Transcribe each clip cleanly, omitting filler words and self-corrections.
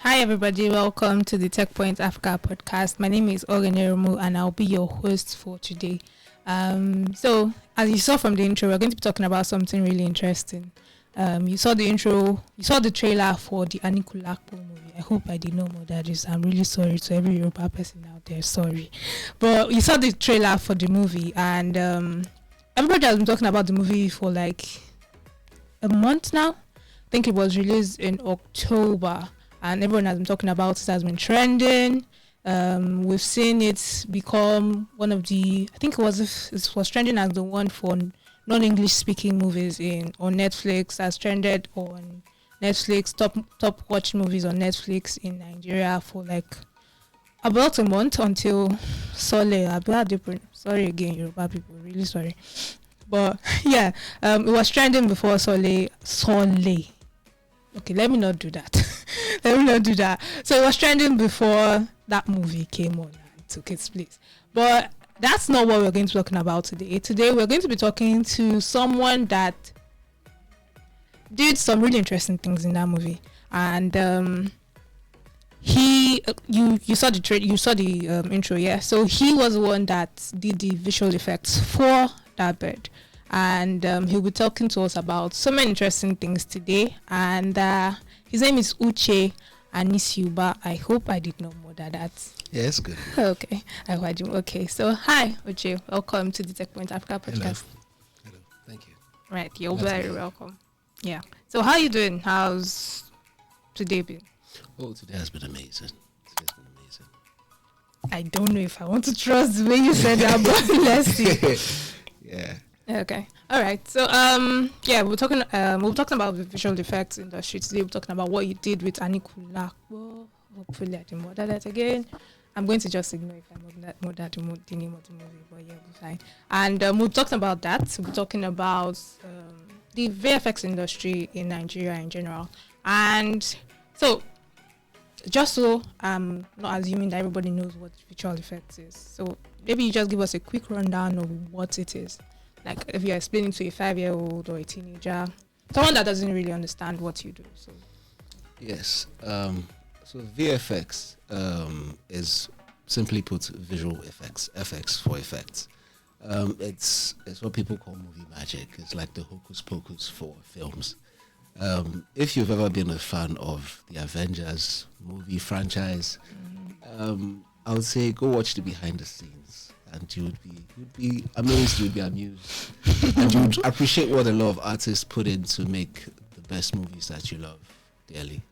Hi everybody, welcome to the Techpoint Africa Podcast. My name is Ogenerumu and I'll be your host for today. So as you saw from the intro, we're going to be talking about something really interesting. You saw the intro, you saw the trailer for the Aníkúlápó movie. I hope I did not murder this. I'm really sorry to every Yoruba person out there, sorry. But you saw the trailer for the movie and everybody has been talking about the movie for like a month now. I think it was released in October. And everyone has been talking about it, has been trending. We've seen it become one of the, I think it was trending as the one for non-English speaking movies on Netflix, has trended on Netflix, top watched movies on Netflix in Nigeria for like about a month until Sole. Sorry again, Yoruba people, really sorry. But yeah, it was trending before Sole. Okay, let me not do that. So it was trending before that movie came on and took its place. But that's not what we're going to be talking about today. Today we're going to be talking to someone that did some really interesting things in that movie. And you saw the intro, yeah. So he was the one that did the visual effects for that bird. And he'll be talking to us about so many interesting things today. And his name is Uche Anisiuba. I hope I did not murder that. Yes, good. Okay. Okay. So, hi, Uche. Welcome to the Techpoint Africa Podcast. Hello. Thank you. Right. You're very welcome. Yeah. So, how are you doing? How's today been? Oh, today has been amazing. I don't know if I want to trust the way you said that, but let's see. Yeah. Okay. All right. So we're talking about the visual effects industry today. We're talking about what you did with Aníkúlápó. Hopefully I didn't murder that again. I'm going to just ignore if I murder the name of the movie, but yeah, we'll be fine. And we're talking about that. We're talking about the VFX industry in Nigeria in general. And so just so I'm not assuming that everybody knows what visual effects is. So maybe you just give us a quick rundown of what it is. Like if you're explaining to a 5-year-old or a teenager, someone that doesn't really understand what you do. So yes. So VFX is simply put visual effects. FX for effects. It's what people call movie magic. It's like the hocus pocus for films. If you've ever been a fan of the Avengers movie franchise, I would say go watch the behind the scenes. And you'd be amazed, you'd be amused, and you'd appreciate what a lot of artists put in to make the best movies that you love dearly.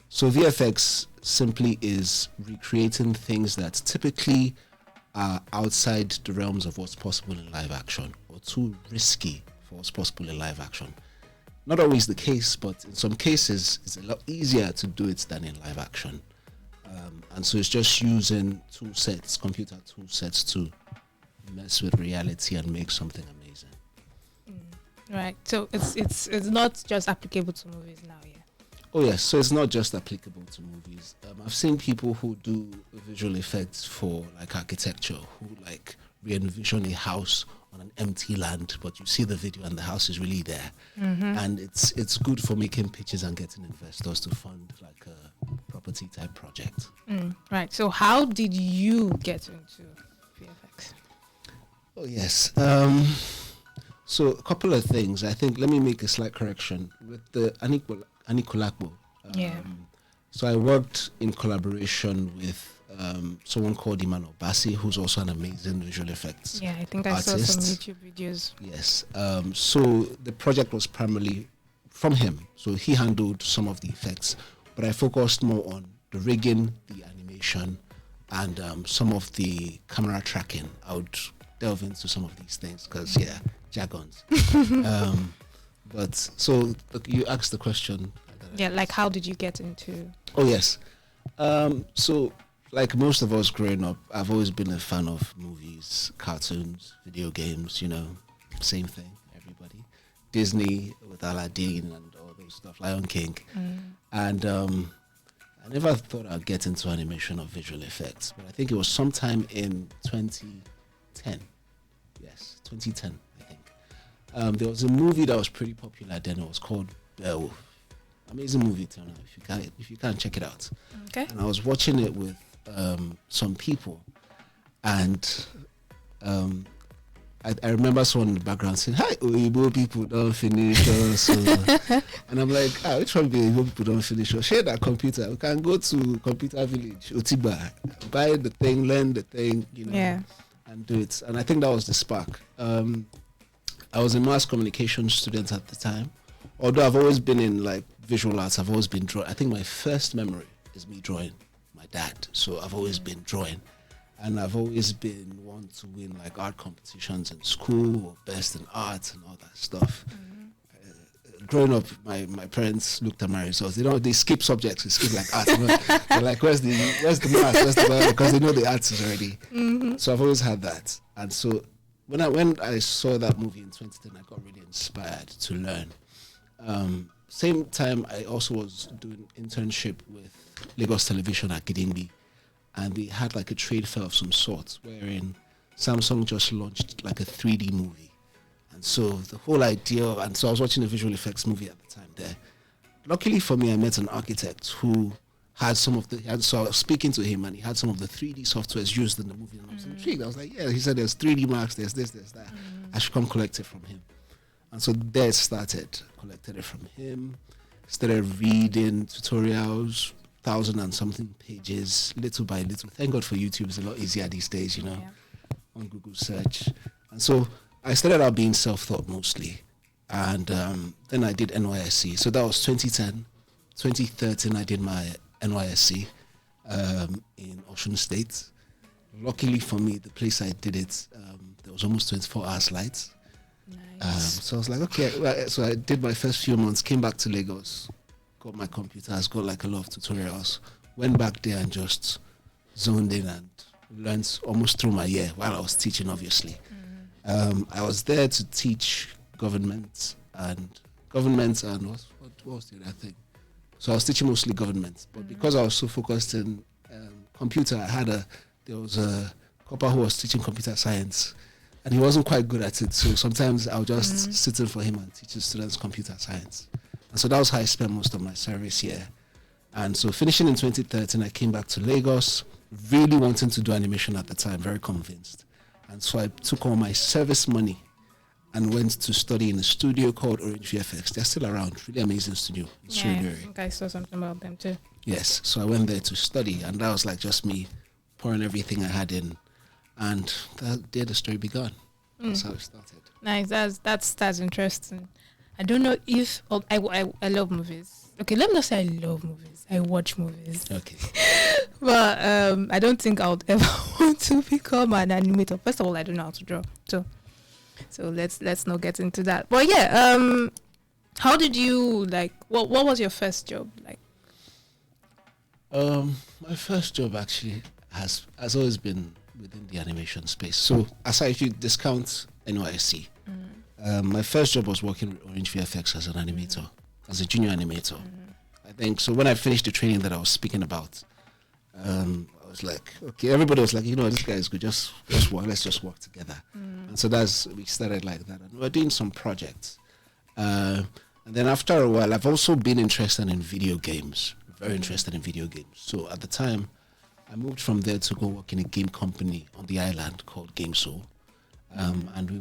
So VFX simply is recreating things that typically are outside the realms of what's possible in live action, or too risky for what's possible in live action. Not always the case, but in some cases, it's a lot easier to do it than in live action. And so it's just using computer tool sets to mess with reality and make something amazing. Right. So it's not just applicable to movies now, yeah. Oh yes. So it's not just applicable to movies. I've seen people who do visual effects for like architecture, who like re-envision a house on an empty land, but you see the video and the house is really there. And it's good for making pitches and getting investors to fund like a property type project. Right. So how did you get into VFX? Oh yes. So a couple of things. I think let me make a slight correction with the Aníkúlápó. So I worked in collaboration with someone called Emmanuel Bassi, who's also an amazing visual effects Yeah, I think I artist. saw some YouTube videos. Yes. So the project was primarily from him. So he handled some of the effects, but I focused more on the rigging, the animation, and some of the camera tracking. I would delve into some of these things because, jargons. But so you asked the question. Yeah, like how did you get into? Oh yes. So like most of us growing up, I've always been a fan of movies, cartoons, video games. Same thing. Everybody, Disney with Aladdin and all those stuff, Lion King, and I never thought I'd get into animation or visual effects, but I think it was sometime in 2010. Yes, 2010, I think. There was a movie that was pretty popular then. It was called Beowulf. Amazing movie, Turner. If you can check it out. Okay. And I was watching it with some people, and I remember someone in the background saying, "Hi, Oyibo people don't finish us." And I'm like, which one be Oyibo people don't finish us? Share that computer. We can go to Computer Village, Otiba, buy the thing, learn the thing, and do it. And I think that was the spark. I was a mass communication student at the time. Although I've always been in like visual arts, I've always been drawing. I think my first memory is me drawing my dad. So I've always been drawing. And I've always been one to win like art competitions in school, or best in art and all that stuff. Growing up, my parents looked at my results. They skip subjects. They skip like art. They're like, where's the math? Where's the biology? Because they know the arts is already. So I've always had that. And so when I saw that movie in 2010, I got really inspired to learn. Same time, I also was doing internship with Lagos Television at Gidimbi. And they had like a trade fair of some sort wherein Samsung just launched like a 3D movie. And so the whole idea, and so I was watching a visual effects movie at the time there. Luckily for me, I met an architect who had so I was speaking to him, and he had some of the 3D softwares used in the movie. And I was intrigued. I was like, yeah, he said there's 3D Max, there's this, there's that. I should come collect it from him. And so there it started. Collected it from him, started reading tutorials, 1,000 and something pages, little by little. Thank God for YouTube. It's a lot easier these days, on Google search. And so I started out being self-taught mostly. And then I did NYSC. So that was 2010. 2013, I did my NYSC in Osun State. Luckily for me, the place I did it, there was almost 24 hours lights. Nice. So I was like, okay. So I did my first few months, came back to Lagos, got my computers, got like a lot of tutorials, went back there and just zoned in and learned almost through my year while I was teaching, obviously. I was there to teach government and what was the other thing? So I was teaching mostly government, but because I was so focused in computer, there was a copper who was teaching computer science, and he wasn't quite good at it. So sometimes I would just sit in for him and teach the students computer science. And so that was how I spent most of my service year. And so finishing in 2013, I came back to Lagos, really wanting to do animation at the time, very convinced. And so I took all my service money and went to study in a studio called Orange VFX. They're still around, really amazing studio. I think I saw something about them too. Yes, so I went there to study, and that was like just me pouring everything I had in. And there the story began. That's how it started. Nice, that's interesting. I don't know if I love movies. Okay, let me not say I love movies. I watch movies. Okay. But I don't think I would ever want to become an animator. First of all, I don't know how to draw. So let's not get into that. But yeah, how did you what was your first job like? My first job actually has always been within the animation space. So aside if you discount NYSC, my first job was working with Orange VFX as an animator, as a junior animator. I think so. When I finished the training that I was speaking about, I was like, okay, everybody was like, this guy is good. Just work. Let's just work together. And so we started like that, and we were doing some projects. And then after a while, I've also been interested in video games. Very interested in video games. So at the time, I moved from there to go work in a game company on the island called GameSoul. And we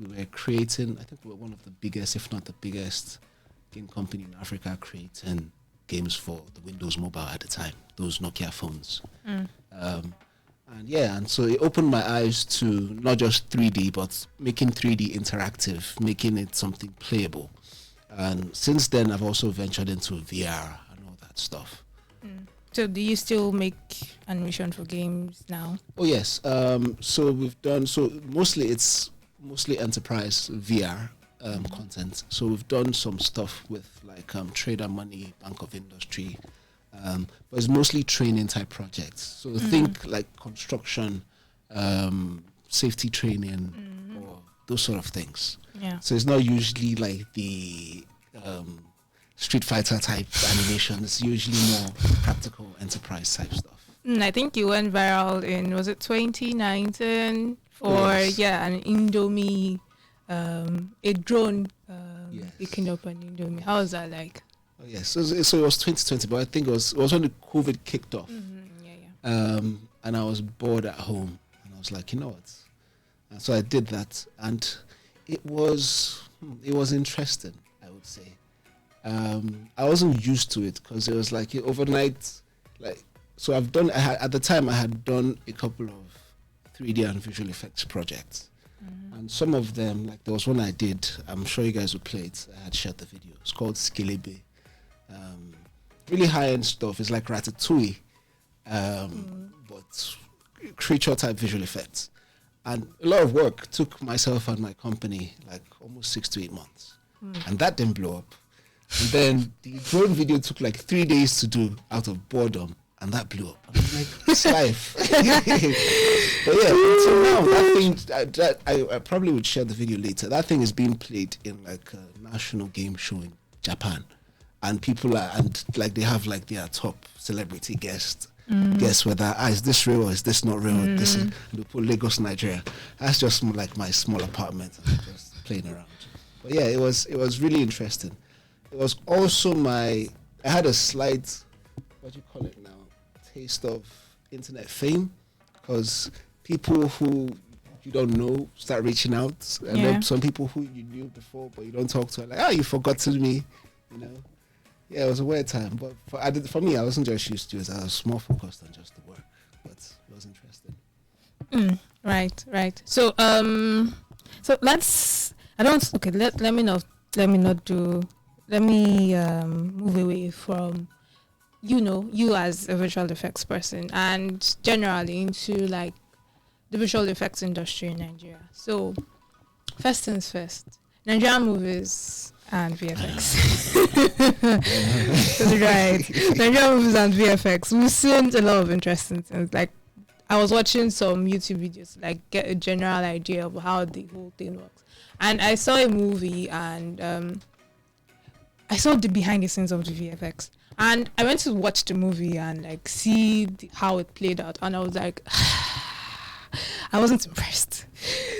were creating, I think we were one of the biggest, if not the biggest, game company in Africa creating games for the Windows Mobile at the time, those Nokia phones. And so it opened my eyes to not just 3D, but making 3D interactive, making it something playable. And since then, I've also ventured into VR and all that stuff. So do you still make animation for games now? Oh yes. So we've done mostly enterprise VR content. So we've done some stuff with like Trader Money, Bank of Industry, but it's mostly training type projects. So think like construction, safety training, or those sort of things. Yeah. So it's not usually like the Street Fighter type animation. It's usually more practical enterprise type stuff. I think you went viral in, was it 2019 for an Indomie, a drone picking up an Indomie. How was that like? Oh yes, so it was 2020, but I think it was when the COVID kicked off. And I was bored at home, and I was like, you know what? And so I did that, and it was interesting, I would say. I wasn't used to it because it was like overnight, like. So at the time I had done a couple of 3D and visual effects projects. And some of them, like there was one I did, I'm sure you guys would play it. I had shared the video. It's called Skilebe. Really high-end stuff. It's like Ratatouille, but creature type visual effects. And a lot of work. Took myself and my company like almost 6 to 8 months. And that didn't blow up. And then the drone video took like 3 days to do out of boredom. And that blew up. I was like, it's life. But yeah, until now, that thing, I probably would share the video later. That thing is being played in like a national game show in Japan. And people they have like their top celebrity guests. Guess whether, is this real or is this not real? This is, they put Lagos, Nigeria. That's just like my small apartment. I'm just playing around. But yeah, it was really interesting. It was also I had a slight, what do you call it now? Taste of internet fame, because people who you don't know start reaching out, and then some people who you knew before but you don't talk to are like, you forgotten me, you know. Yeah, it was a weird time, but for me, I wasn't just used to it. I was more focused on just the work, but it was interesting. Right. So let me move away from you as a visual effects person and generally into like the visual effects industry in Nigeria. So first things first, Nigerian movies and VFX. Right. Nigerian movies and VFX. We've seen a lot of interesting things. Like I was watching some YouTube videos to like get a general idea of how the whole thing works. And I saw a movie and I saw the behind the scenes of the VFX. And I went to watch the movie and like see how it played out, and I was like, I wasn't impressed.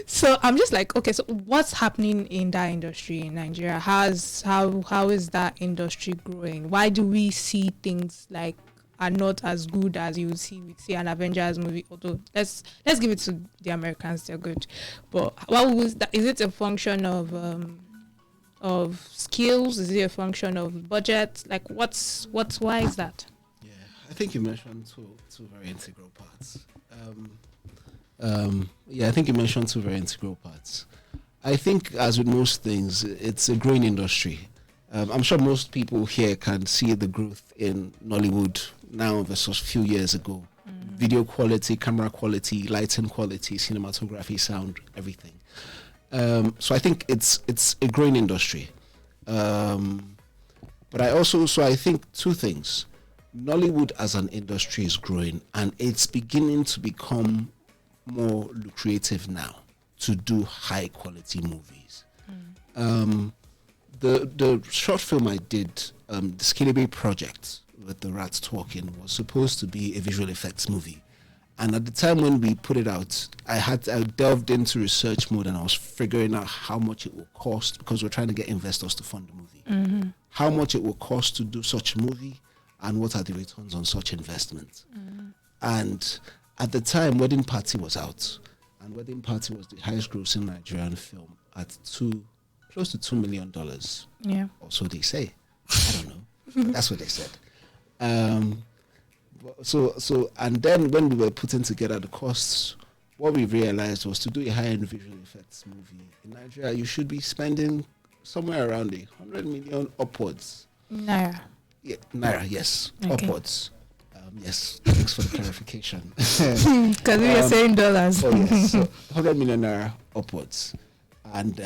So I'm just like, okay, so what's happening in that industry in Nigeria? How is that industry growing? Why do we see things like are not as good as you would see with say an Avengers movie? Although let's give it to the Americans, they're good. But what was that? Is it a function of skills? Is it a function of budget? Like what's why is that? Yeah, I think you mentioned two very integral parts. I think you mentioned two very integral parts. I think as with most things, it's a growing industry. I'm sure most people here can see the growth in Nollywood now versus a few years ago. Video quality, camera quality, lighting quality, cinematography, sound, everything. So I think it's a growing industry. But I think two things. Nollywood as an industry is growing, and it's beginning to become more lucrative now to do high quality movies. The short film I did, the Skilebe project with the rats talking, was supposed to be a visual effects movie. And at the time when we put it out, I delved into research mode, and I was figuring out how much it will cost, because we're trying to get investors to fund the movie. How much it will cost to do such a movie, and what are the returns on such investment. And at the time, Wedding Party was out, and Wedding Party was the highest grossing Nigerian film at close to $2 million. Yeah. Or so they say. I don't know. That's what they said. So and then when we were putting together the costs, what we realized was to do a high-end visual effects movie in Nigeria, you should be spending somewhere around 100 million upwards. Naira. Yeah, Naira, yes. Okay. Yes. Yes, thanks for the clarification. Because we were saying dollars. Oh yes, so 100 million Naira upwards. And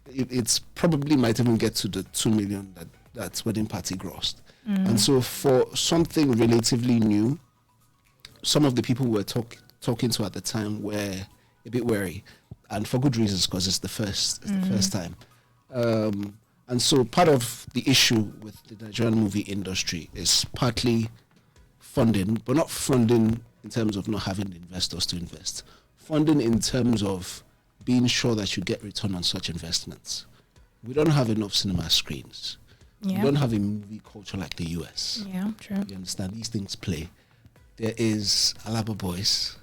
it's probably might even get to the 2 million that Wedding Party grossed. And so for something relatively new, some of the people we were talking to at the time were a bit wary, and for good reasons, because it's the first time. And And so part of the issue with the Nigerian movie industry is partly funding, but not funding in terms of not having investors to invest. Funding in terms of being sure that you get return on such investments. We don't have enough cinema screens. We don't have a movie culture like the US. Yeah, true. You understand? These things play. There is Alaba Boys,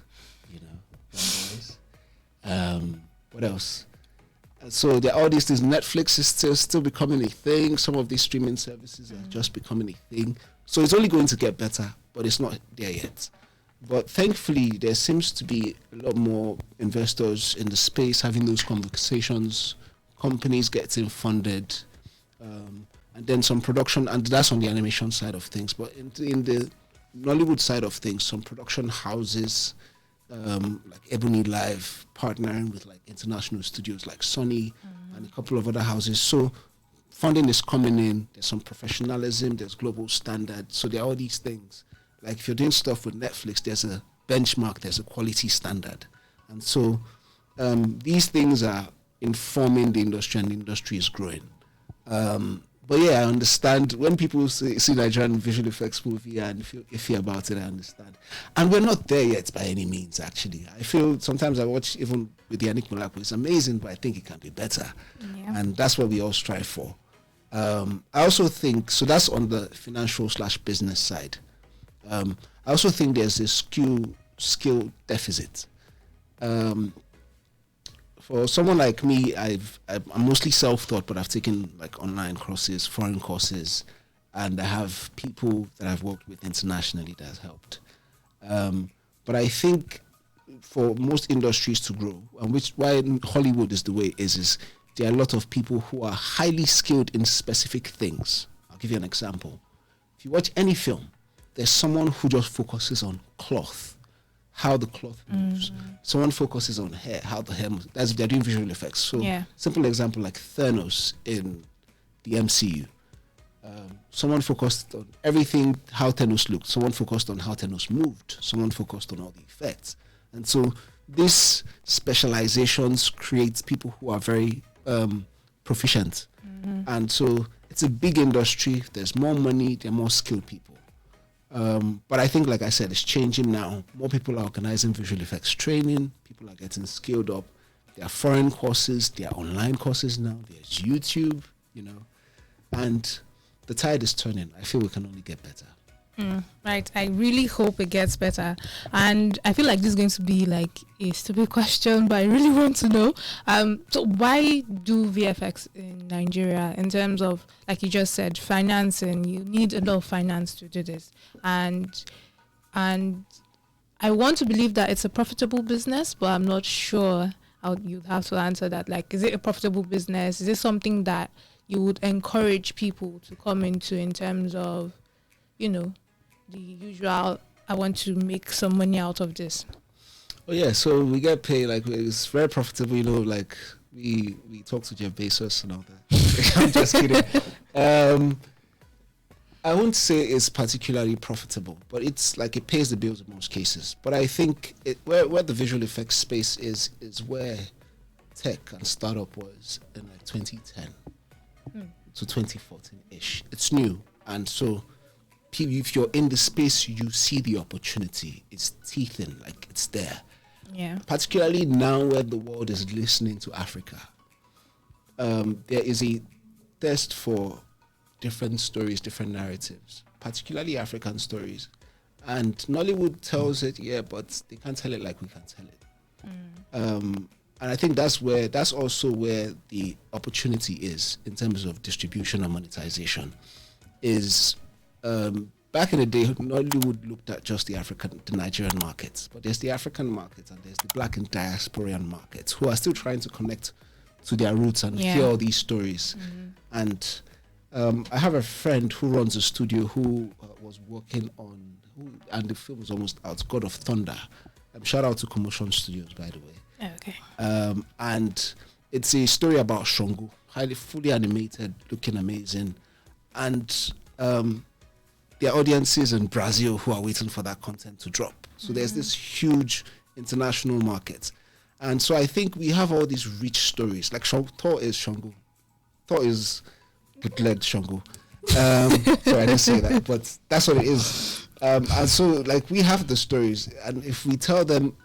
you know, Young Boys. What else? So there are all these things. Netflix is still becoming a thing. Some of these streaming services are just becoming a thing. So it's only going to get better, but it's not there yet. But thankfully, there seems to be a lot more investors in the space having those conversations, companies getting funded, and then some production, and that's on the animation side of things. But in the Nollywood side of things, some production houses, like Ebony Live, partnering with like international studios like Sony and a couple of other houses. So funding is coming in. There's some professionalism. There's global standards. So there are all these things. Like if you're doing stuff with Netflix, there's a benchmark. There's a quality standard. And so these things are informing the industry, and the industry is growing. But yeah, I understand when people see Nigerian visual effects movie and feel iffy about it, I understand. And we're not there yet by any means, actually. I feel sometimes I watch, even with the Aníkúlápó, it's amazing, but I think it can be better. Yeah. And that's what we all strive for. I also think, so that's on the financial/business side. I also think there's a skill deficit. For someone like me, I'm mostly self-taught, but I've taken like online courses, foreign courses, and I have people that I've worked with internationally that has helped. But I think for most industries to grow, and why Hollywood is the way it is there are a lot of people who are highly skilled in specific things. I'll give you an example. If you watch any film, there's someone who just focuses on cloth, how the cloth moves. Someone focuses on hair, how the hair moves. That's if they're doing visual effects. So simple example like Thanos in the MCU. Someone focused on everything, how Thanos looked. Someone focused on how Thanos moved. Someone focused on all the effects. And so these specializations create people who are very proficient. And so it's a big industry. There's more money. There are more skilled people. But I think, like I said, it's changing now. More people are organizing visual effects training. People are getting skilled up. There are foreign courses. There are online courses now. There's YouTube, and the tide is turning. I feel we can only get better. Right. I really hope it gets better. And I feel like this is going to be like a stupid question, but I really want to know. So why do VFX in Nigeria in terms of, like you just said, financing? You need a lot of finance to do this. And I want to believe that it's a profitable business, but I'm not sure how you'd have to answer that. Like, is it a profitable business? Is it something that you would encourage people to come into in terms of, the usual, I want to make some money out of this? Oh yeah, so we get paid, like it's very profitable, like we talk to Jeff Bezos and all that. I'm just kidding. I wouldn't say it's particularly profitable, but it's like it pays the bills in most cases. But I think where the visual effects space is where tech and startup was in like 2010 to 2014-ish. It's new, and so if you're in the space, you see the opportunity. It's teething, like it's there. Yeah. Particularly now where the world is listening to Africa. There is a thirst for different stories, different narratives, particularly African stories. And Nollywood tells it, but they can't tell it like we can tell it. And I think that's also where the opportunity is in terms of distribution and monetization. Is back in the day, Nollywood looked at just the Nigerian markets, but there's the African market and there's the Black and diasporan markets who are still trying to connect to their roots and hear all these stories. And I have a friend who runs a studio who was working on, and the film was almost out, God of Thunder. Shout out to Commotion Studios, by the way. Okay. And it's a story about Shongo, fully animated, looking amazing. And there are audiences in Brazil who are waiting for that content to drop. So there's this huge international market. And so I think we have all these rich stories. Like Thor is Shongo. Thor is bootleg Shango. Sorry, I didn't say that, but that's what it is. And so, like, we have the stories, and if we tell them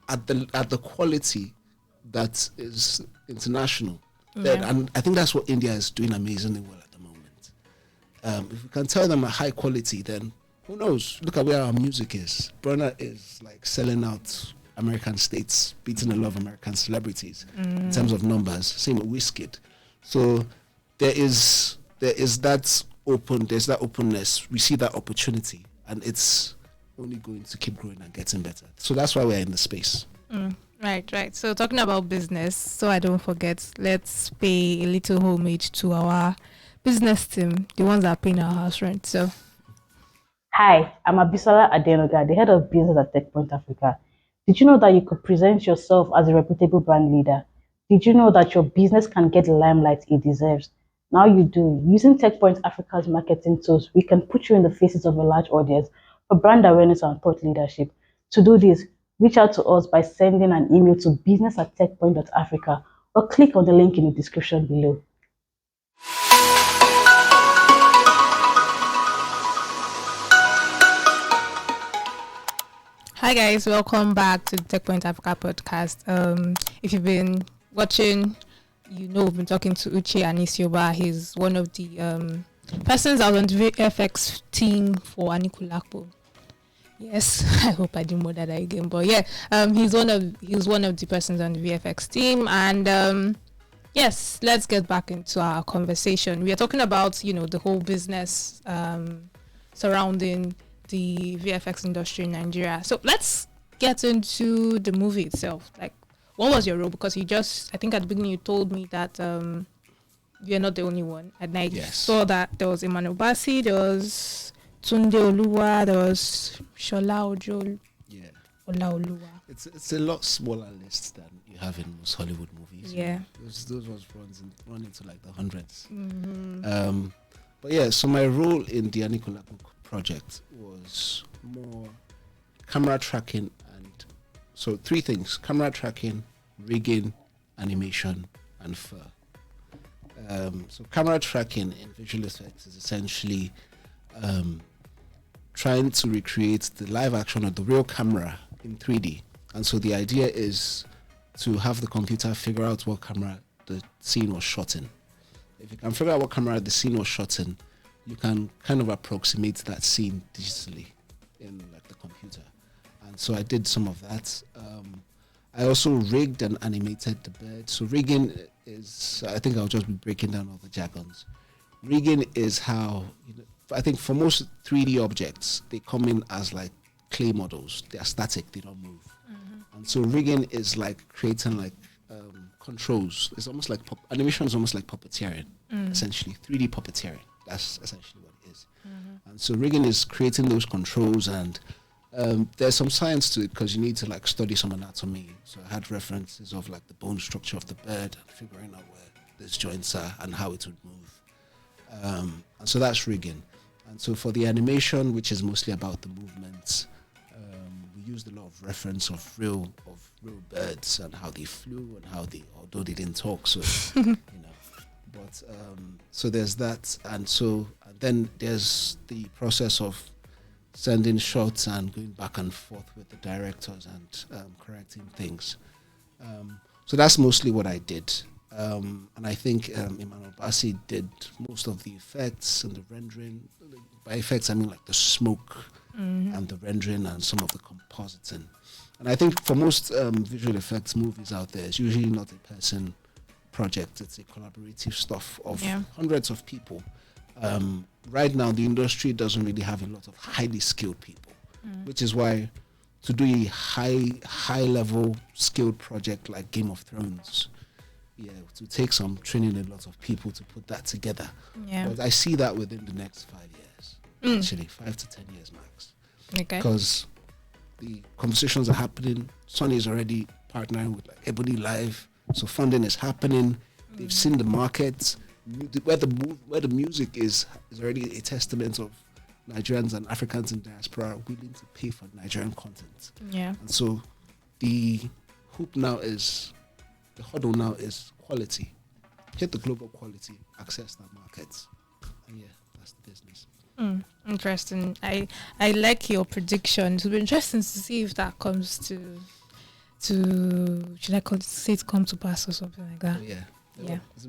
at the quality that is international, then, and I think that's what India is doing amazingly well at the moment. If we can tell them at high quality, then who knows? Look at where our music is. Burna is like selling out American states, beating a lot of American celebrities in terms of numbers. Same with Wizkid. So there's that openness. We see that opportunity, and it's only going to keep growing and getting better. So that's why we're in the space. Right. So talking about business, so I don't forget, let's pay a little homage to our business team, the ones that are paying our house rent. So, hi, I'm Abisola Adenoga, the head of business at Techpoint Africa. Did you know that you could present yourself as a reputable brand leader? Did you know that your business can get the limelight it deserves? Now you do. Using Techpoint Africa's marketing tools, we can put you in the faces of a large audience for brand awareness and thought leadership. To do this, reach out to us by sending an email to business@techpoint.africa or click on the link in the description below. hi guys, welcome back to the Techpoint Africa Podcast. If you've been watching, you know we've been talking to Uche Anisiuba. He's one of the persons that was on the VFX team for Aníkúlápó. Yes, I hope I didn't murder that again. But yeah, he's one of the persons on the VFX team. And yes, let's get back into our conversation. We are talking about, the whole business surrounding the VFX industry in Nigeria. So let's get into the movie itself. Like, what was your role? Because I think at the beginning you told me that you're not the only one. And I saw that there was Emmanuel Bassi, there was Tunde Oluwa, there was Shola Ojo. Yeah. Ola Oluwa. It's a lot smaller list than you have in most Hollywood movies. Yeah. Those ones run into like the hundreds. But yeah, so my role in the Aníkúlápó project was more camera tracking, and so three things: camera tracking, rigging, animation, and fur. So camera tracking in visual effects is essentially trying to recreate the live action of the real camera in 3D. And so the idea is to have the computer figure out what camera the scene was shot in. If you can figure out what camera the scene was shot in, you can kind of approximate that scene digitally in like the computer. And so I did some of that. I also rigged and animated the bird. So rigging is, I think I'll just be breaking down all the jargons. Rigging is how, I think for most 3D objects, they come in as like clay models. They are static, they don't move. And so rigging is like creating like controls. It's almost like animation is almost like puppeteering, essentially 3D puppeteering. That's essentially what it is. And so rigging is creating those controls, and there's some science to it because you need to like study some anatomy. So I had references of like the bone structure of the bird and figuring out where those joints are and how it would move. And so that's rigging. And so for the animation, which is mostly about the movements, we used a lot of reference of real birds and how they flew and how they, although they didn't talk, so But so there's that, and then there's the process of sending shots and going back and forth with the directors and correcting things. So that's mostly what I did. And I think Emmanuel Bassi did most of the effects and the rendering. By effects, I mean like the smoke and the rendering and some of the compositing. And I think for most visual effects movies out there, it's usually not a person project. It's a collaborative stuff of hundreds of people. Right now, the industry doesn't really have a lot of highly skilled people, which is why to do a high level skilled project like Game of Thrones, to take some training a lot of people to put that together. But I see that within the next 5 years, actually 5 to 10 years max. Because the conversations are happening. Sony is already partnering with like Ebony Live, so funding is happening. They've seen the market where the music is already a testament of Nigerians and Africans in diaspora are willing to pay for Nigerian content. And so the hurdle now is quality. hit the global quality, access that market, and that's the business. Interesting. I like your prediction. It will be interesting to see if that comes to should I say it come to pass or something like that. It's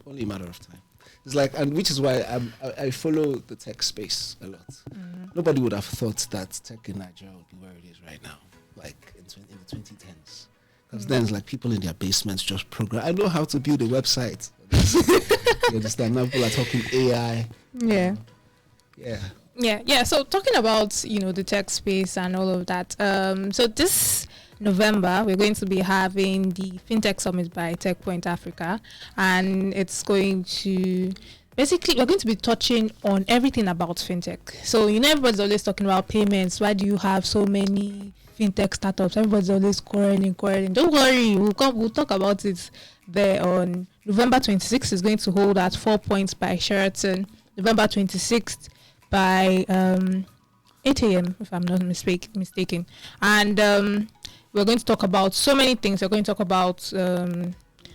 only a matter of time. It's like, and which is why I follow the tech space a lot. Nobody would have thought that tech in Nigeria would be where it is right now, like in the 2010s. Because then it's like people in their basements just program. I know how to build a website. You understand? Now people are talking AI. Yeah. So talking about, the tech space and all of that. So this November, we're going to be having the FinTech Summit by Techpoint Africa, and it's going to basically, we're going to be touching on everything about FinTech. So, everybody's always talking about payments. Why do you have so many FinTech startups? Everybody's always quarreling. Don't worry, we'll talk about it there on November 26th. Is going to hold at 4 Points by Sheraton. November 26th by 8 a.m. if I'm not mistaken. And we're going to talk about so many things. We're going to talk about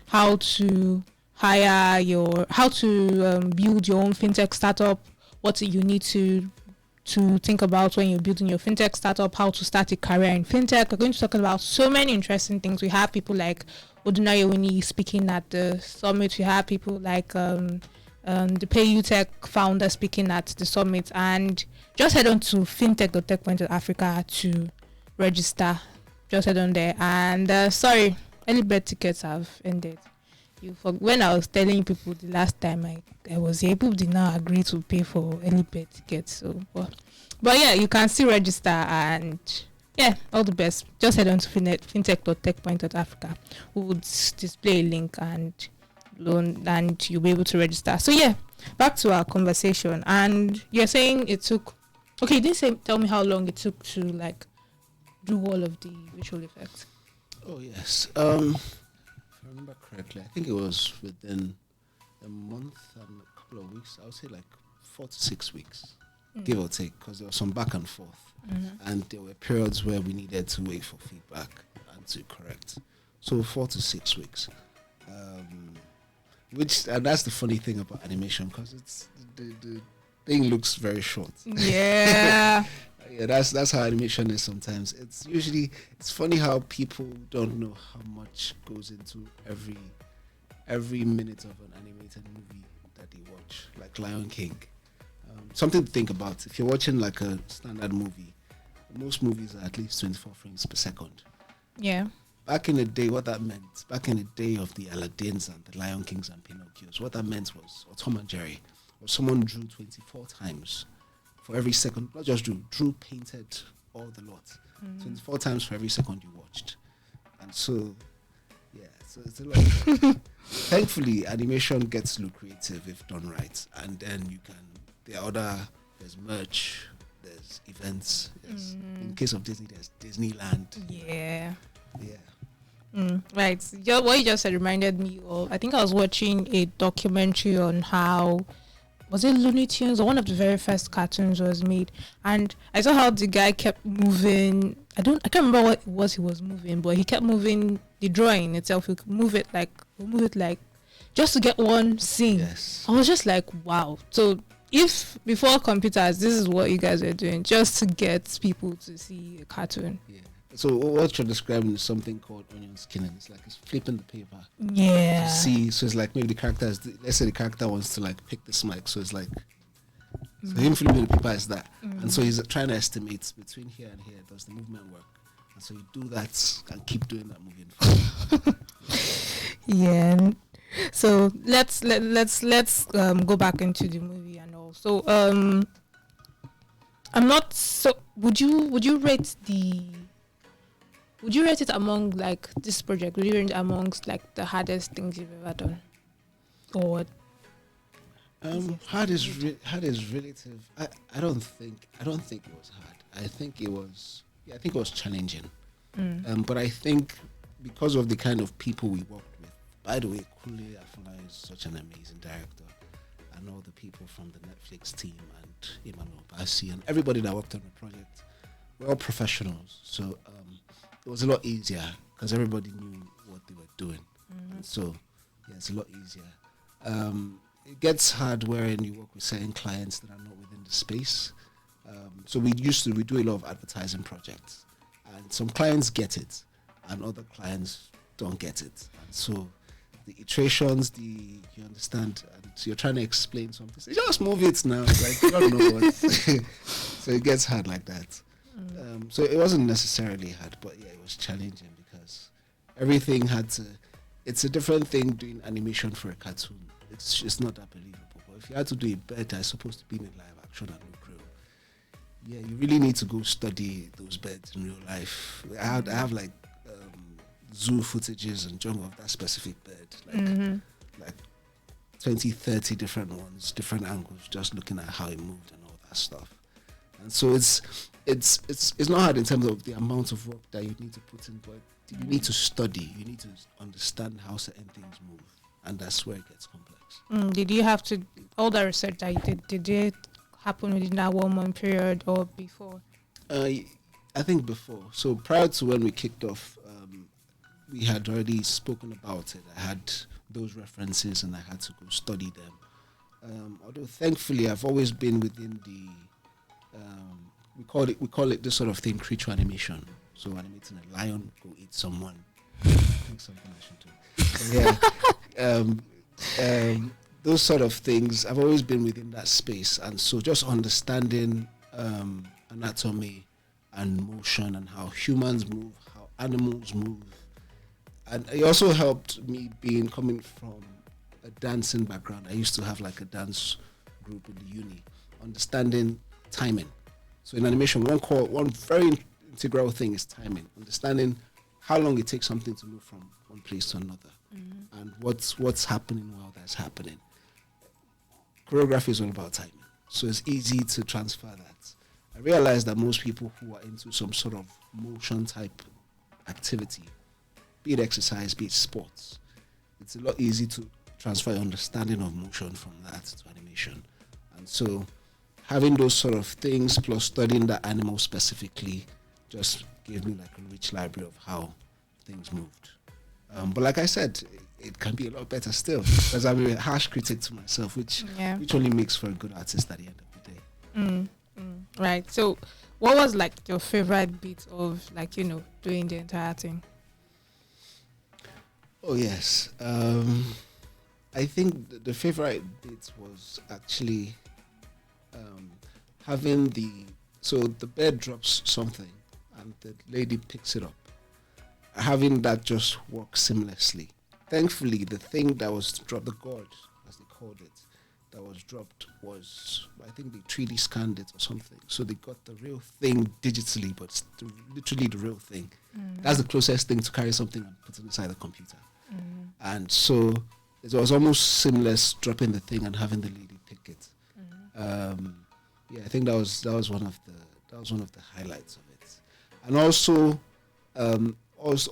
how to build your own fintech startup, what you need to think about when you're building your fintech startup, how to start a career in fintech. We're going to talk about so many interesting things. We have people like Odunayewini speaking at the summit. We have people like the PayUtech founder speaking at the summit. And just head on to fintech.techpoint Africa to register. Just head on there. And sorry, early bird tickets have ended. When I was telling people the last time I was here, people did not agree to pay for early bird tickets. So, but yeah, you can still register, and all the best. Just head on to fintech.techpoint.africa. We would display a link and you'll be able to register. So back to our conversation. And you're saying it took. Okay, you didn't tell me how long it took to do all of the visual effects. Oh yes. If I remember correctly, I think it was within a month and a couple of weeks. I would say like 4 to 6 weeks, give or take, because there was some back and forth, and there were periods where we needed to wait for feedback and to correct. So 4 to 6 weeks, and that's the funny thing about animation, because it's the thing looks very short. Yeah. Yeah, that's how animation is sometimes. It's funny how people don't know how much goes into every minute of an animated movie that they watch, like Lion King. Something to think about. If you're watching like a standard movie, most movies are at least 24 frames per second. Yeah. Back in the day, what that meant, back in the day of the Aladdins and the Lion Kings and Pinocchios, what that meant was, or Tom and Jerry, or someone drew 24 times for every second, not just drew, painted all the lot. 24 times for every second you watched. And so it's a lot. Thankfully, animation gets lucrative if done right. And then there's merch, there's events. In case of Disney, there's Disneyland. Yeah. Right. What you just said reminded me of, I think I was watching a documentary on how, was it Looney Tunes or one of the very first cartoons was made, and I saw how the guy kept moving. I can't remember what it was he was moving, but he kept moving the drawing itself. He could move it like just to get one scene. Yes. I was just like, wow. So if before computers, this is what you guys are doing just to get people to see a cartoon. Yeah. So what you're describing is something called onion skinning. It's like it's flipping the paper. Yeah. To see, so it's like maybe the character let's say the character wants to like pick this mic, so it's like, so him flipping the paper is that, and so he's trying to estimate between here and here, does the movement work? And so you do that and keep doing that moving forward. Yeah. So let's go back into the movie and all. So I'm not so. Would you rate it among like this project? Would you rate it amongst like the hardest things you've ever done? Or what? Hard is relative. I don't think it was hard. I think it was challenging. But I think because of the kind of people we worked with. By the way, Kule Afuna is such an amazing director, and all the people from the Netflix team and Emmanuel Bassi and everybody that worked on the project, we're all professionals. So it was a lot easier because everybody knew what they were doing. And so it's a lot easier. It gets hard wherein you work with certain clients that are not within the space. So we do a lot of advertising projects, and some clients get it, and other clients don't get it. And so the iterations, you understand, and so you're trying to explain something. So just move it now. Like, you don't know what. So it gets hard like that. So it wasn't necessarily hard, but yeah, it was challenging because everything had to. It's a different thing doing animation for a cartoon. It's not that believable. But if you had to do a bird that's supposed to be in live action and look real, yeah, you really need to go study those birds in real life. I have like zoo footages and jungle of that specific bird, like 20, 30 different ones, different angles, just looking at how it moved and all that stuff. And so it's not hard in terms of the amount of work that you need to put in, but you need to study, you need to understand how certain things move, and that's where it gets complex. Did you have to, all the research that you did it happen within that 1 month period or before? I think before. So prior to when we kicked off, we had already spoken about it. I had those references and I had to go study them. Although thankfully I've always been within the, we call it this sort of thing, creature animation. So animating a lion go eat someone. I think something I should do. Yeah. Those sort of things, I've always been within that space. And so just understanding anatomy and motion and how humans move, how animals move. And it also helped me coming from a dancing background. I used to have like a dance group in the uni, understanding timing. So in animation, one very integral thing is timing, understanding how long it takes something to move from one place to another, and what's happening while that's happening. Choreography is all about timing, so it's easy to transfer that. I realized that most people who are into some sort of motion type activity, be it exercise, be it sports, it's a lot easier to transfer your understanding of motion from that to animation. And so having those sort of things plus studying the animal specifically just gave me like a rich library of how things moved. But like I said, it can be a lot better still, because I'm a harsh critic to myself, which only makes for a good artist at the end of the day. Right. So what was like your favorite bit of like, doing the entire thing? Oh yes. I think the favorite bit was actually having the bird drops something and the lady picks it up. Having that just work seamlessly. Thankfully, the thing that was dropped, the gourd, as they called it, that was dropped was, I think they 3D scanned it or something. So they got the real thing digitally, but it's literally the real thing. That's the closest thing to carry something and put it inside the computer. And so it was almost seamless dropping the thing and having the lady pick it. I think that was one of the highlights of it. And also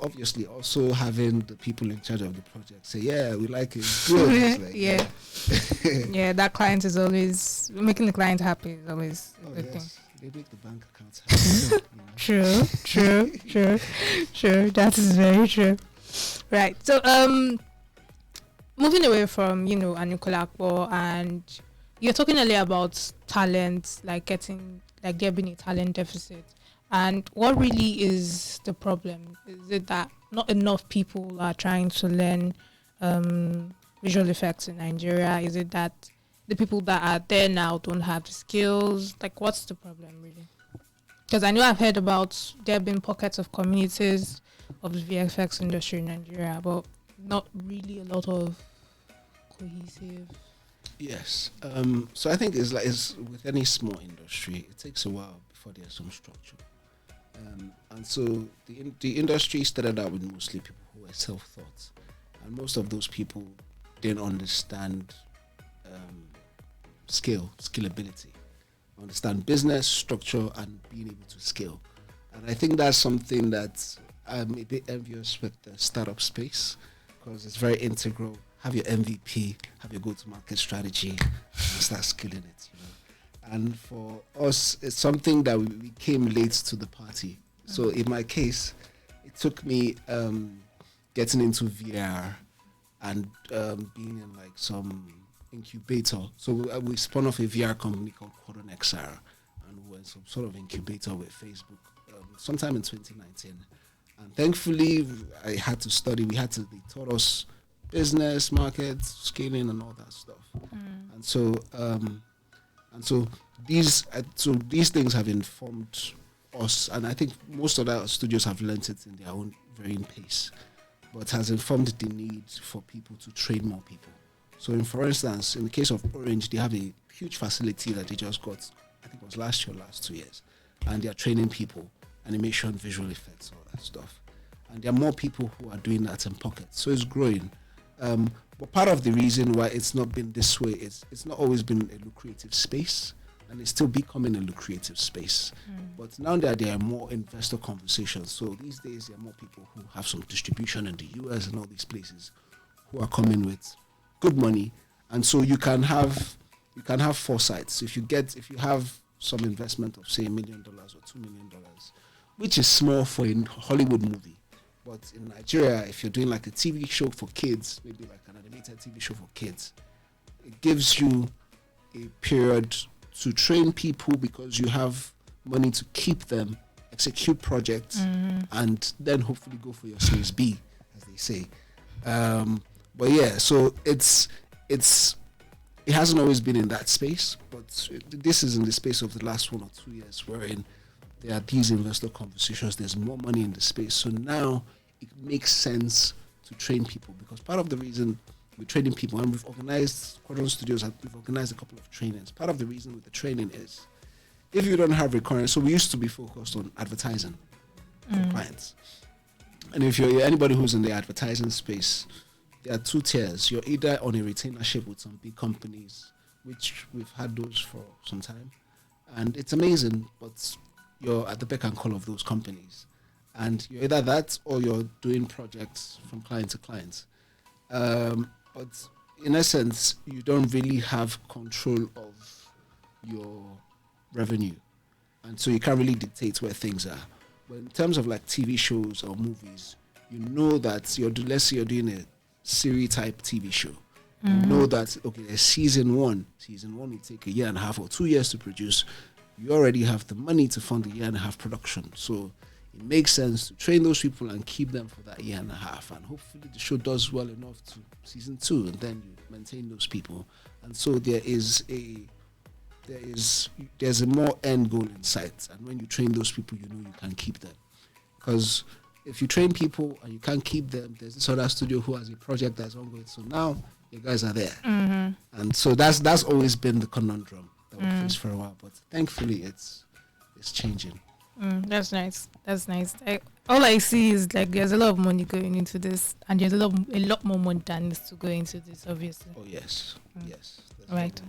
obviously having the people in charge of the project say, yeah, we like it, good. Yeah, that client is always making the client happy is always a good thing. They make the bank accounts happy. True. That is very true. Right. So moving away from Aníkúlápó, and you're talking earlier about talent, like there being a talent deficit. And what really is the problem? Is it that not enough people are trying to learn visual effects in Nigeria? Is it that the people that are there now don't have the skills? Like, what's the problem really? Because I know I've heard about there have been pockets of communities of the VFX industry in Nigeria, but not really a lot of cohesive. Yes. So I think it's with any small industry, it takes a while before there's some structure. And so the industry started out with mostly people who were self-taught, and most of those people didn't understand scalability, understand business structure, and being able to scale. And I think that's something that I'm a bit envious with the startup space, because it's very integral. Have your MVP, have your go-to-market strategy, and start scaling it. And for us, it's something that we came late to the party. So in my case, it took me getting into VR and being in like some incubator. So we spun off a VR company called Quadron XR, and we were in some sort of incubator with Facebook sometime in 2019. And thankfully, I had to study. They taught us business, market, scaling, and all that stuff. And so these things have informed us, and I think most other studios have learnt it in their own varying pace, but has informed the need for people to train more people. So, for instance, in the case of Orange, they have a huge facility that they just got, I think it was last 2 years, and they are training people, animation, visual effects, all that stuff. And there are more people who are doing that in pockets, so it's growing. But part of the reason why it's not been this way is it's not always been a lucrative space, and it's still becoming a lucrative space. But now that there are more investor conversations, so these days there are more people who have some distribution in the US and all these places who are coming with good money, and so you can have foresight. So if you have some investment of say $1 million or $2 million, which is small for a Hollywood movie, but in Nigeria, if you're doing like a TV show for kids, maybe like an animated TV show for kids, it gives you a period to train people because you have money to keep them, execute projects, and then hopefully go for your Series B, as they say. But yeah, so it hasn't always been in that space, but this is in the space of the last 1 or 2 years, wherein there are these investor conversations, there's more money in the space. So now it makes sense to train people, because part of the reason we're training people, and we've organized a couple of trainings. Part of the reason with the training is if you don't have recurrence, so we used to be focused on advertising for clients. And if you're anybody who's in the advertising space, there are 2 tiers. You're either on a retainership with some big companies, which we've had those for some time, and it's amazing, but you're at the beck and call of those companies. And you're either that or you're doing projects from client to client. But in essence, you don't really have control of your revenue. And so you can't really dictate where things are. But in terms of like TV shows or movies, you know that let's say you're doing a series type TV show. You know that, okay, there's season one. Season one will take 1.5 years or 2 years to produce. You already have the money to fund 1.5 years production. So it makes sense to train those people and keep them for that 1.5 years. And hopefully the show does well enough to season 2, and then you maintain those people. And so there's a more end goal in sight. And when you train those people, you know you can keep them. Because if you train people and you can't keep them, there's this other studio who has a project that's ongoing. So now you guys are there. And so that's always been the conundrum that we faced for a while. But thankfully it's changing. That's nice. All I see is like there's a lot of money going into this, and there's a lot more money that needs to go into this, obviously. Oh yes. Right.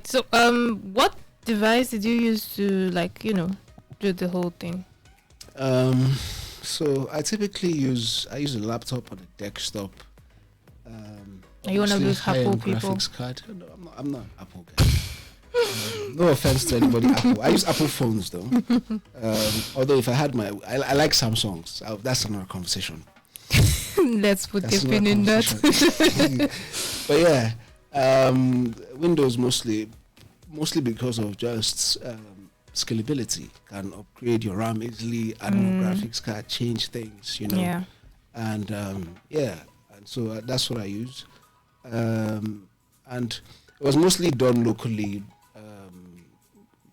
So what device did you use to do the whole thing? So I typically use a laptop or a desktop. Are you one of those Apple people? Graphics card. No, I'm not an Apple guy. No offense to anybody Apple. I use Apple phones though. Although if I had I like Samsungs. That's another conversation. Let's put a pin in that. But yeah, Windows mostly because of just scalability. Can upgrade your RAM easily, add more graphics card, change things, Yeah. And and so that's what I use. And it was mostly done locally.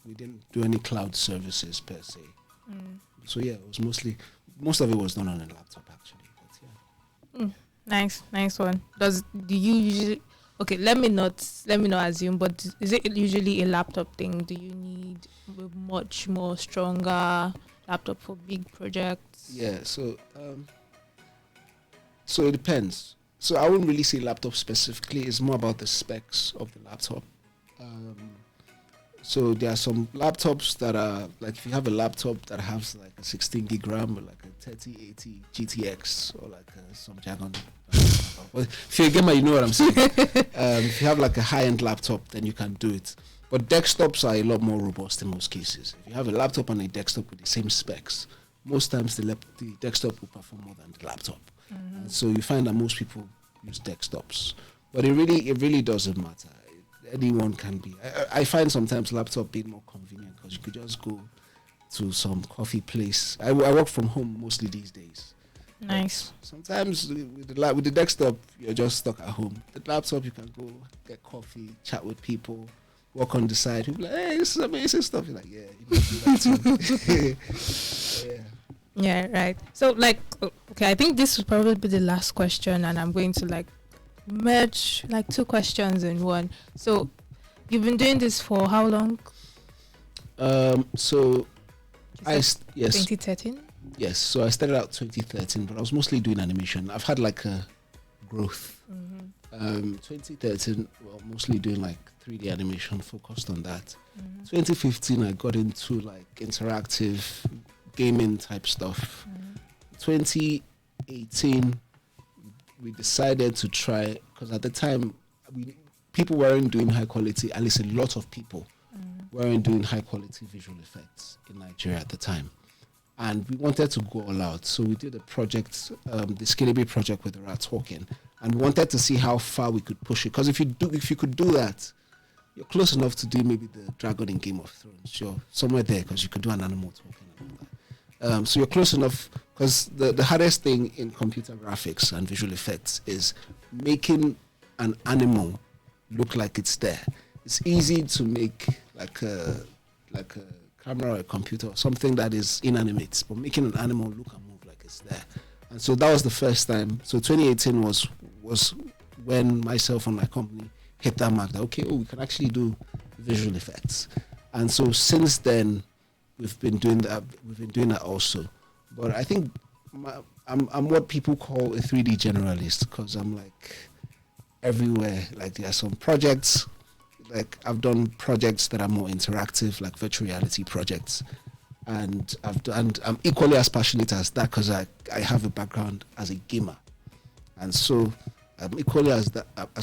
We didn't do any cloud services per se. So yeah, it was most of it was done on a laptop actually. But yeah. Nice one. Do you usually? Okay, let me not assume, but is it usually a laptop thing? Do you need a much more stronger laptop for big projects? Yeah, so it depends. So I wouldn't really say laptop specifically. It's more about the specs of the laptop. So there are some laptops that are like, if you have a laptop that has like a 16 gig RAM or like a 3080 GTX or like some jargon. Well, if you're a gamer, you know what I'm saying. If you have like a high-end laptop, then you can do it. But desktops are a lot more robust in most cases. If you have a laptop and a desktop with the same specs, most times the desktop will perform more than the laptop. And so you find that most people use desktops. But it really doesn't matter. Anyone can be. I find sometimes laptop being more convenient because you could just go to some coffee place. I work from home mostly these days. Nice. But sometimes with the desktop, you're just stuck at home. The laptop, you can go get coffee, chat with people, walk on the side. People like, hey, this is amazing stuff. You're like, yeah, you can do that too. Yeah. Yeah, right. So, like, okay, I think this will probably be the last question, and I'm going to like merge like two questions in one. So, you've been doing this for how long? So yes, 2013. Yes. So I started out 2013, but I was mostly doing animation. I've had like a growth. 2013, well, mostly doing like 3D animation, focused on that. 2015, I got into like interactive gaming type stuff. 2018, we decided to try, because at the time people weren't doing high quality, at least a lot of people weren't doing high quality visual effects in Nigeria at the time, and we wanted to go all out. So we did a project, the Scalable project with the Rat Talking, and we wanted to see how far we could push it, because if you could do that, you're close enough to do maybe the dragon in Game of Thrones. You're somewhere there because you could do an animal talking and all that. So you're close enough, because the hardest thing in computer graphics and visual effects is making an animal look like it's there. It's easy to make like a camera or a computer or something that is inanimate, but making an animal look and move like it's there. And so that was the first time. So 2018 was when myself and my company hit that mark that we can actually do visual effects. And so since then, we've been doing that also. But I think I'm what people call a 3D generalist, because I'm like everywhere. Like there are some projects, like I've done projects that are more interactive, like virtual reality projects, and I'm equally as passionate as that, because I have a background as a gamer, and so I'm equally as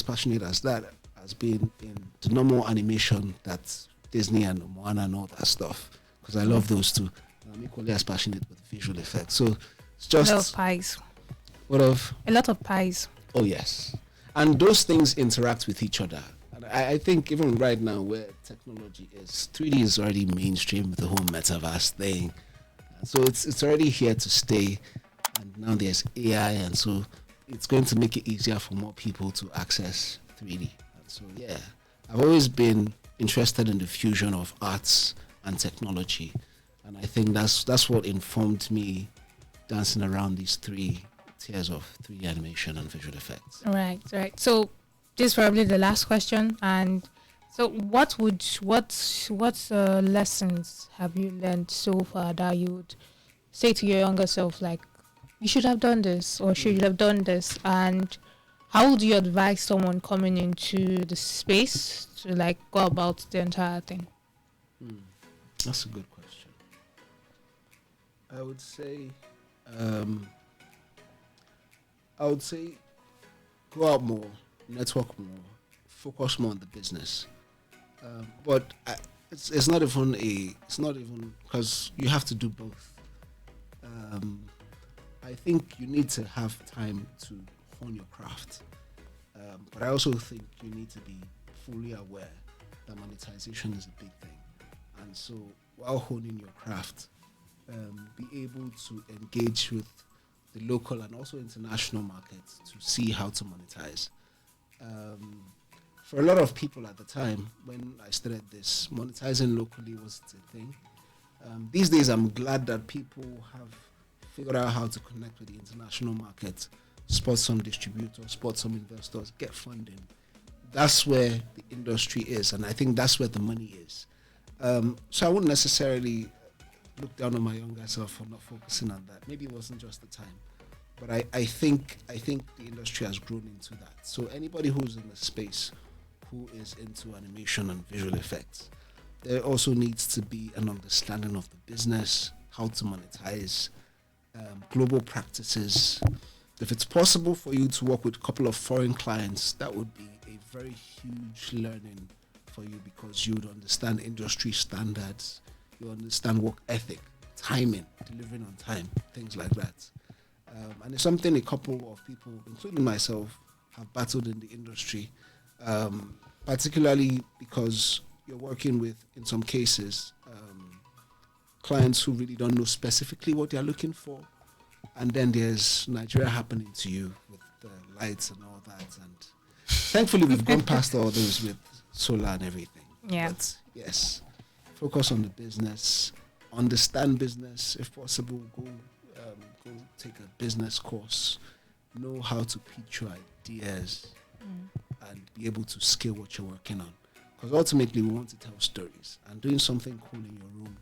passionate as that, as being in the normal animation that's Disney and Moana and all that stuff, because I love those two. And I'm equally as passionate with visual effects. So it's just a lot of pies. What of? A lot of pies. Oh yes, and those things interact with each other. And I think even right now, where technology is, 3D is already mainstream with the whole metaverse thing. So it's already here to stay. And now there's AI, and so it's going to make it easier for more people to access 3D. And so yeah, I've always been interested in the fusion of arts and technology, and I think that's what informed me dancing around these three tiers of 3D animation and visual effects. Right. So this is probably the last question, and so what lessons have you learned so far that you would say to your younger self, like, you should have done this or should have done this, and how would you advise someone coming into the space to like go about the entire thing? That's a good question. I would say go out more, network more, focus more on the business. But it's not even because you have to do both. I think you need to have time to hone your craft. But I also think you need to be fully aware that monetization is a big thing. And so while honing your craft, be able to engage with the local and also international markets to see how to monetize. For a lot of people at the time when I started this, monetizing locally was the thing. These days I'm glad that people have figured out how to connect with the international market, spot some distributors, spot some investors, get funding. That's where the industry is, and I think that's where the money is. So I wouldn't necessarily look down on my younger self for not focusing on that. Maybe it wasn't just the time, but I think the industry has grown into that. So anybody who's in the space who is into animation and visual effects, there also needs to be an understanding of the business, how to monetize, global practices. If it's possible for you to work with a couple of foreign clients, that would be a very huge learning for you, because you would understand industry standards, you understand work ethic, timing, delivering on time, things like that. And it's something a couple of people, including myself, have battled in the industry, particularly because you're working with, in some cases, clients who really don't know specifically what they're looking for. And then there's Nigeria happening to you with the lights and all that. And thankfully, we've gone past all those with solar and everything. Yeah. But yes, focus on the business, understand business if possible. Go take a business course, know how to pitch your ideas, and be able to scale what you're working on. Because ultimately, we want to tell stories, and doing something cool in your room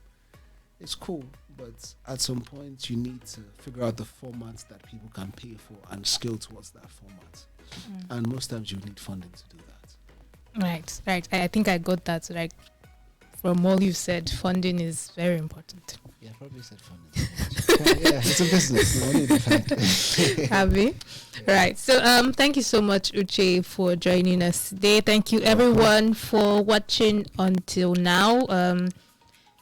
is cool. But at some point, you need to figure out the formats that people can pay for and scale towards that format. And most times, you need funding to do that. Right. I think I got that. Like, from all you said, funding is very important. Yeah, probably said funding. Yeah, it's a business. No, only different. Abby? Yeah. Right. So, thank you so much, Uche, for joining us today. Thank you, everyone, for watching until now.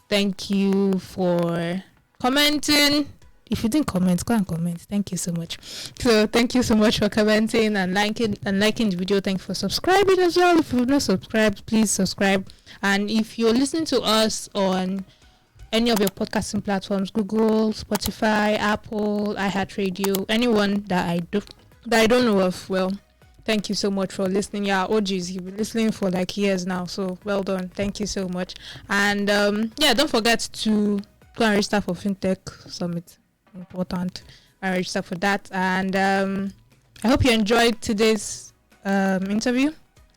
Thank you for commenting. If you didn't comment, go and comment. Thank you so much. So thank you so much for commenting and liking the video. Thank you for subscribing as well. If you've not subscribed, please subscribe. And if you're listening to us on any of your podcasting platforms, Google, Spotify, Apple, iHeartRadio, anyone that I don't know of, well, thank you so much for listening. Yeah, OGs, you've been listening for like years now, so well done. Thank you so much. And don't forget to go and register for FinTech Summit. Important. And register for that. And I hope you enjoyed today's interview.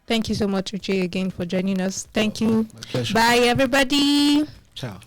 Thank you so much, Uche, again for joining us. Thank you. My pleasure. Bye, everybody. Ciao.